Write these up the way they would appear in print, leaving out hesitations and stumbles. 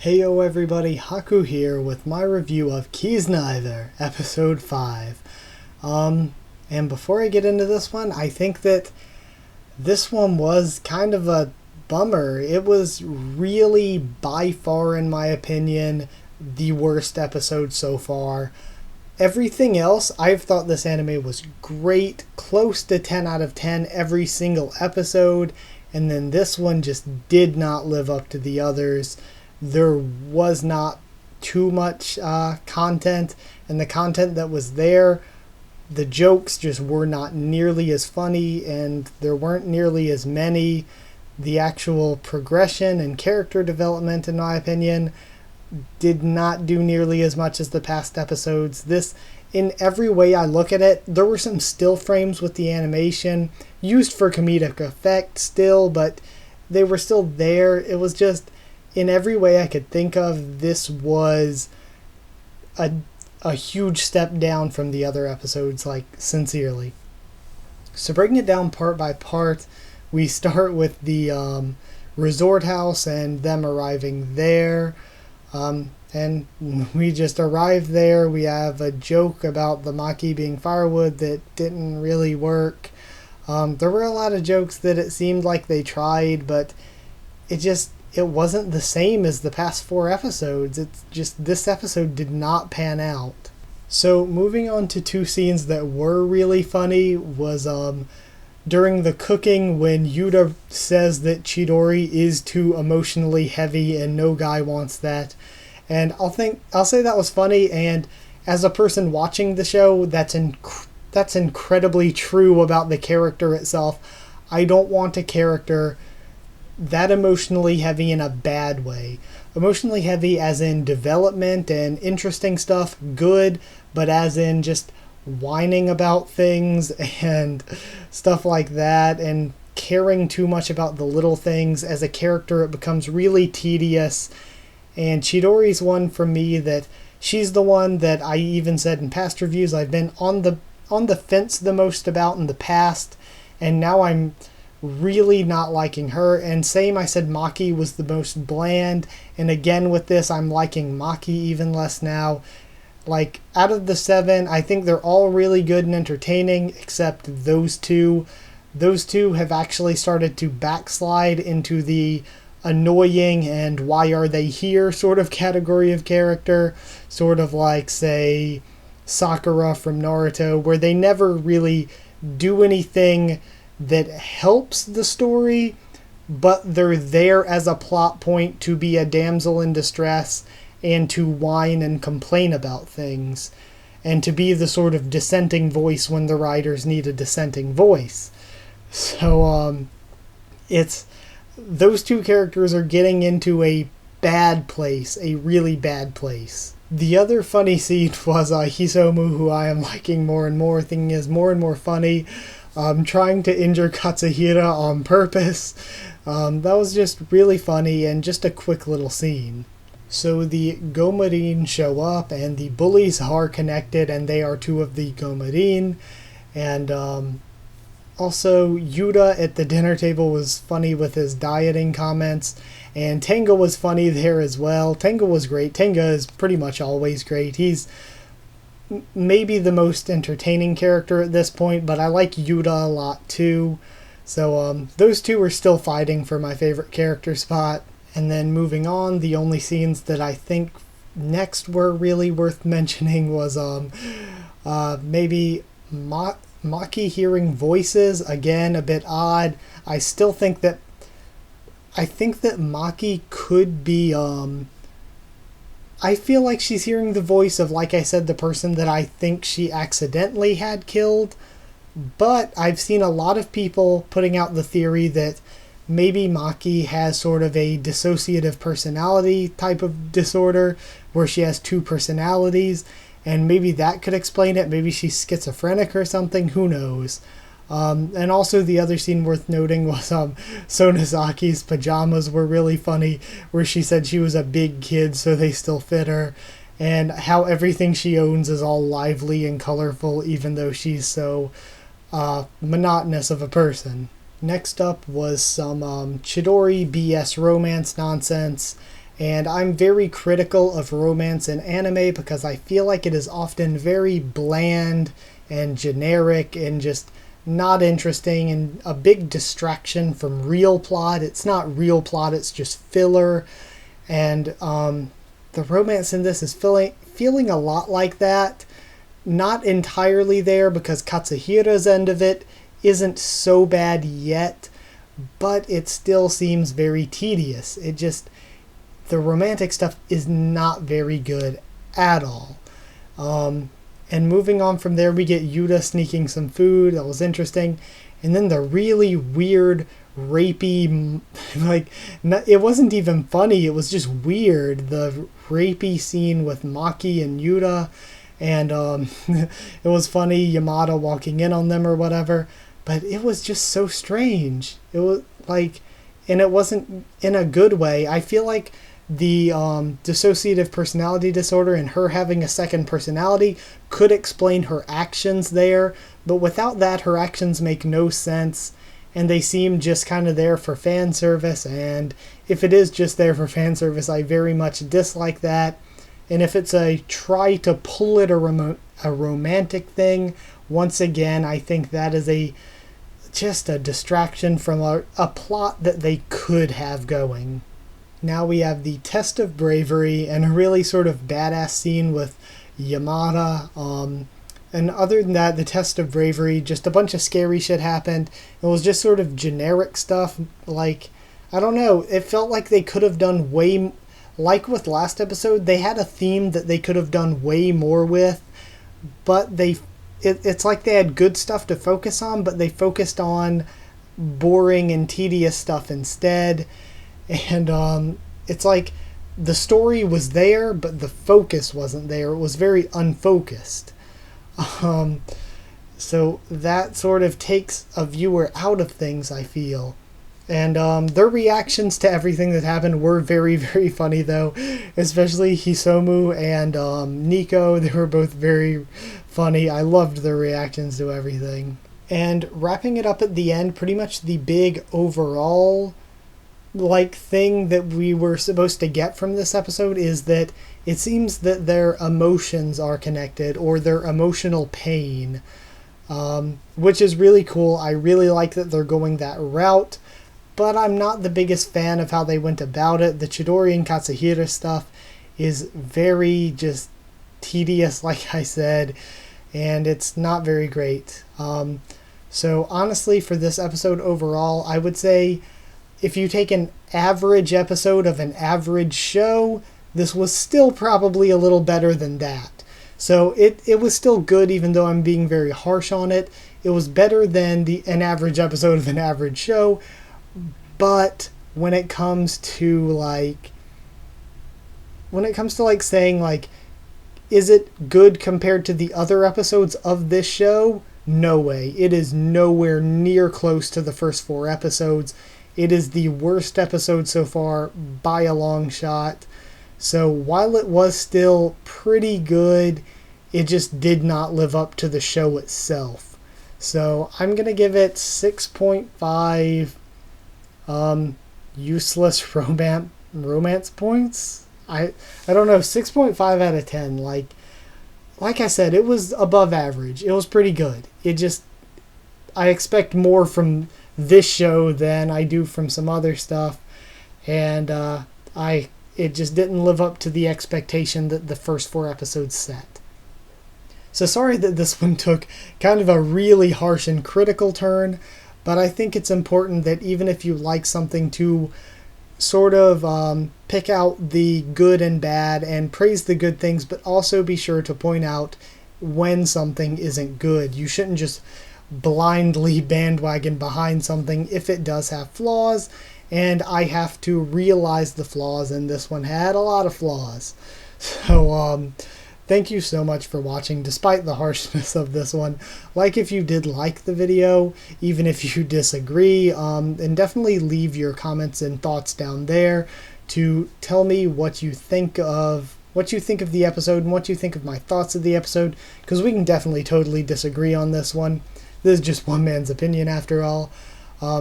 Heyo everybody, Haku here with my review of Kiznaiver, episode 5. And before I get into this one, I think that this one was kind of a bummer. It was really, by far in my opinion, the worst episode so far. Everything else, I've thought this anime was great, close to 10 out of 10 every single episode, and then this one just did not live up to the others. There was not too much content, and the content that was there, the jokes just were not nearly as funny, and there weren't nearly as many. The actual progression and character development, in my opinion, did not do nearly as much as the past episodes. This, in every way I look at it, there were some still frames with the animation, used for comedic effect still, but they were still there. It was just, in every way I could think of, this was a huge step down from the other episodes, like, sincerely. So breaking it down part by part, we start with the resort house and them arriving there. And we just arrive there. We have a joke about the maki being firewood that didn't really work. There were a lot of jokes that it seemed like they tried, but it wasn't the same as the past 4 episodes. It's just, this episode did not pan out. So moving on to 2 scenes that were really funny was during the cooking, when Yuta says that Chidori is too emotionally heavy and no guy wants that. And I'll say that was funny, and as a person watching the show, that's incredibly true about the character itself. I don't want a character that emotionally heavy in a bad way. Emotionally heavy as in development and interesting stuff, good, but as in just whining about things and stuff like that, and caring too much about the little things. As a character, it becomes really tedious. And Chidori's one for me that she's the one that I even said in past reviews I've been on the fence the most about in the past, and now I'm really not liking her. And same, I said Maki was the most bland, and again with this I'm liking Maki even less now. Like, out of the 7, I think they're all really good and entertaining except those two. Those two have actually started to backslide into the annoying and why are they here sort of category of character, sort of like, say, Sakura from Naruto, where they never really do anything that helps the story, but they're there as a plot point to be a damsel in distress and to whine and complain about things, and to be the sort of dissenting voice when the writers need a dissenting voice. So, it's, those 2 characters are getting into a bad place, a really bad place. The other funny scene was Hisomu, who I am liking more and more, thinking is more and more funny, trying to injure Katsuhira on purpose. That was just really funny and just a quick little scene. So the Gomorin show up, and the bullies are connected, and they are 2 of the Gomorin. And also, Yuta at the dinner table was funny with his dieting comments, and Tenga was funny there as well. Tenga was great. Tenga is pretty much always great. He's maybe the most entertaining character at this point, but I like Yuta a lot too. So those 2 are still fighting for my favorite character spot. And then moving on, the only scenes that I think next were really worth mentioning was maybe Maki hearing voices. Again, a bit odd. I think that Maki could be I feel like she's hearing the voice of, like I said, the person that I think she accidentally had killed. But I've seen a lot of people putting out the theory that maybe Maki has sort of a dissociative personality type of disorder, where she has 2 personalities, and maybe that could explain it. Maybe she's schizophrenic or something, who knows. And also the other scene worth noting was Sonozaki's pajamas were really funny, where she said she was a big kid so they still fit her, and how everything she owns is all lively and colorful even though she's so monotonous of a person. Next up was some Chidori BS romance nonsense, And I'm very critical of romance in anime because I feel like it is often very bland and generic and just not interesting and a big distraction from real plot. It's not real plot, it's just filler. And the romance in this is feeling a lot like that. Not entirely there because Katsuhira's end of it isn't so bad yet, but it still seems very tedious. The romantic stuff is not very good at all. And moving on from there, we get Yuta sneaking some food. That was interesting. And then the really weird, rapey, it wasn't even funny. It was just weird. The rapey scene with Maki and Yuta. And it was funny, Yamada walking in on them or whatever. But it was just so strange. It was and it wasn't in a good way. I feel like the dissociative personality disorder and her having a second personality could explain her actions there, but without that, her actions make no sense, and they seem just kind of there for fan service, and if it is just there for fan service, I very much dislike that. And if it's a try to pull it a romantic thing, once again, I think that is just a distraction from a plot that they could have going. Now we have the test of bravery and a really sort of badass scene with Yamada. And other than that, the test of bravery, just a bunch of scary shit happened. It was just sort of generic stuff. I don't know. It felt like they could have done way... Like with last episode, they had a theme that they could have done way more with. But it's like they had good stuff to focus on, but they focused on boring and tedious stuff instead. And it's like the story was there, but the focus wasn't there. It was very unfocused. So that sort of takes a viewer out of things, I feel. And their reactions to everything that happened were very, very funny, though. Especially Hisomu and Nico. They were both very funny. I loved their reactions to everything. And wrapping it up at the end, pretty much the big overall thing that we were supposed to get from this episode is that it seems that their emotions are connected, or their emotional pain, which is really cool. I really like that they're going that route, but I'm not the biggest fan of how they went about it. The Chidori and Katsuhira stuff is very just tedious, like I said, and it's not very great. So honestly, for this episode overall, I would say if you take an average episode of an average show, this was still probably a little better than that. So it was still good, even though I'm being very harsh on it. It was better than an average episode of an average show. But when it comes to saying is it good compared to the other episodes of this show? No way. It is nowhere near close to the first 4 episodes. It is the worst episode so far by a long shot. So while it was still pretty good, it just did not live up to the show itself. So I'm going to give it 6.5 useless romance points. I don't know, 6.5 out of 10. Like I said, it was above average. It was pretty good. I expect more from this show than I do from some other stuff, and it just didn't live up to the expectation that the first 4 episodes set. So sorry that this one took kind of a really harsh and critical turn, but I think it's important that even if you like something, to sort of pick out the good and bad and praise the good things, but also be sure to point out when something isn't good. You shouldn't just blindly bandwagon behind something if it does have flaws, and I have to realize the flaws, and this one had a lot of flaws. So thank you so much for watching despite the harshness of this one. If you did like the video, even if you disagree, and definitely leave your comments and thoughts down there to tell me what you think of the episode and what you think of my thoughts of the episode, because we can definitely totally disagree on this one. This is just one man's opinion after all.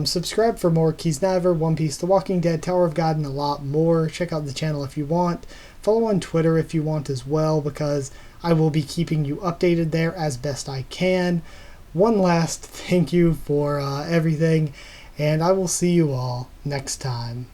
Subscribe for more Kiznaiver, One Piece, The Walking Dead, Tower of God, and a lot more. Check out the channel if you want. Follow on Twitter if you want as well, because I will be keeping you updated there as best I can. One last thank you for everything, and I will see you all next time.